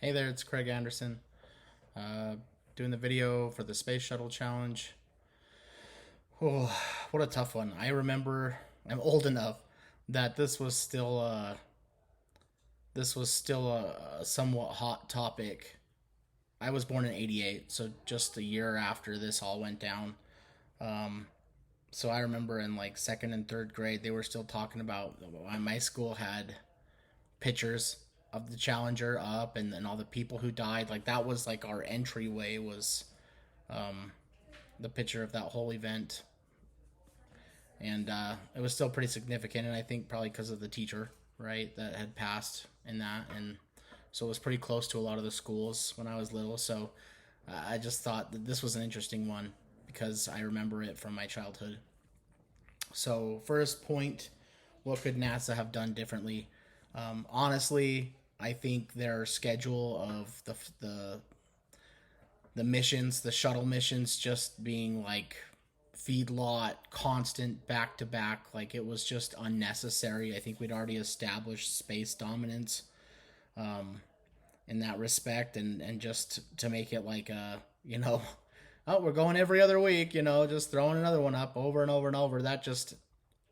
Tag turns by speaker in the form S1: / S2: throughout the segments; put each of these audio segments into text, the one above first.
S1: Hey there, it's Craig Anderson. Uh, Doing the video for the Space Shuttle Challenge. Oh, what a tough one. I remember I'm old enough that this was still a somewhat hot topic. I was born in '88, so just a year after this all went down. Um, so I remember in like second and third grade, they were still talking about. My school had pictures of the Challenger up, and all the people who died. Like that was like our entryway was um, the picture of that whole event, and it was still pretty significant. And I think probably because of the teacher, right, that had passed in that, and so it was pretty close to a lot of the schools when I was little. So I just thought that this was an interesting one because I remember it from my childhood. So first point, what could NASA have done differently? Honestly, I think their schedule of the missions, the shuttle missions, just being like feedlot, constant back to back, like it was just unnecessary. I think we'd already established space dominance um, in that respect, and just to make it like oh, we're going every other week, just throwing another one up over and over and over. That just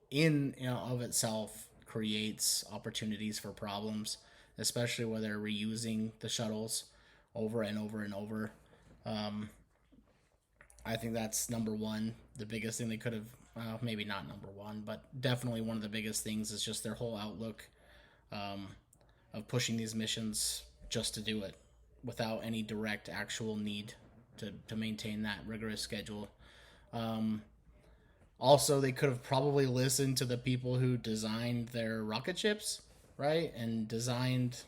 S1: in of itself creates opportunities for problems, especially where they're reusing the shuttles over and over and over. Um, I think that's number one. The biggest thing they could have, maybe not number one, but definitely one of the biggest things is just their whole outlook um, of pushing these missions just to do it without any direct actual need to maintain that rigorous schedule. Um, Also, they could have probably listened to the people who designed their rocket ships, right, and designed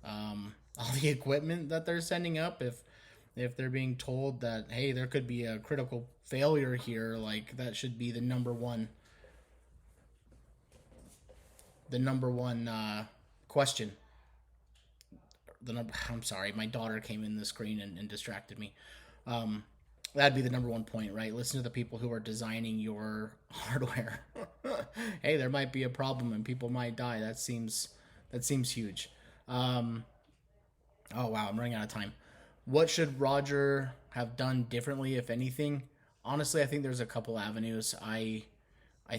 S1: all the equipment that they're sending up. If they're being told that hey, there could be a critical failure here, like that should be the number one question. I'm sorry, my daughter came in the screen and distracted me. Um, that'd be the number one point, right? Listen to the people who are designing your hardware. Hey, there might be a problem and people might die. That seems huge. Um, oh wow, I'm running out of time. What should Roger have done differently, if anything? Honestly, I think there's a couple avenues. I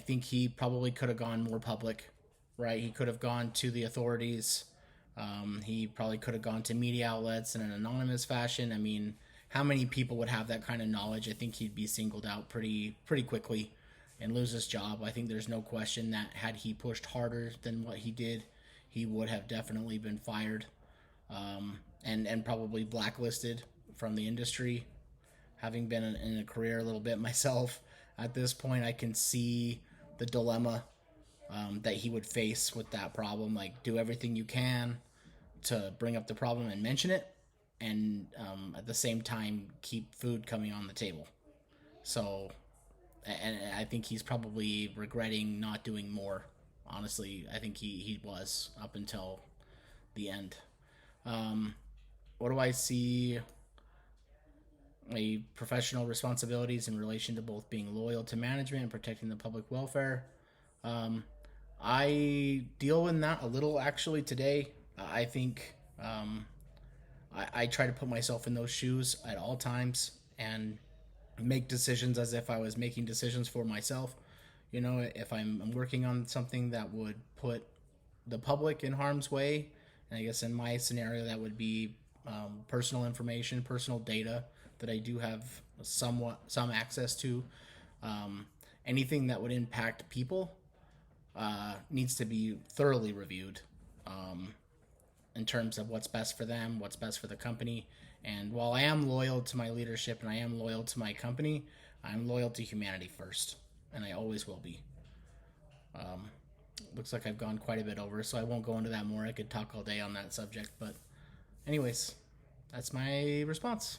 S1: think he probably could have gone more public, right? He could have gone to the authorities. He probably could have gone to media outlets in an anonymous fashion. I mean, how many people would have that kind of knowledge? I think he'd be singled out pretty quickly and lose his job. I think there's no question that had he pushed harder than what he did, he would have definitely been fired, and probably blacklisted from the industry. Having been in a career a little bit myself, at this point, I can see the dilemma that he would face with that problem. Like, do everything you can to bring up the problem and mention it, and at the same time keep food coming on the table. So, and I think he's probably regretting not doing more. Honestly, I think he was up until the end. Um, what do I see? A professional responsibilities in relation to both being loyal to management and protecting the public welfare. Um, I deal in that a little actually today. I think I try to put myself in those shoes at all times and make decisions as if I was making decisions for myself. If I'm working on something that would put the public in harm's way, and I guess in my scenario that would be personal information, personal data that I do have some access to. Um, Anything that would impact people needs to be thoroughly reviewed in terms of what's best for them, what's best for the company. And while I am loyal to my leadership and I am loyal to my company, I'm loyal to humanity first, and I always will be. Um, Looks like I've gone quite a bit over, so I won't go into that more. I could talk all day on that subject, but anyways, that's my response.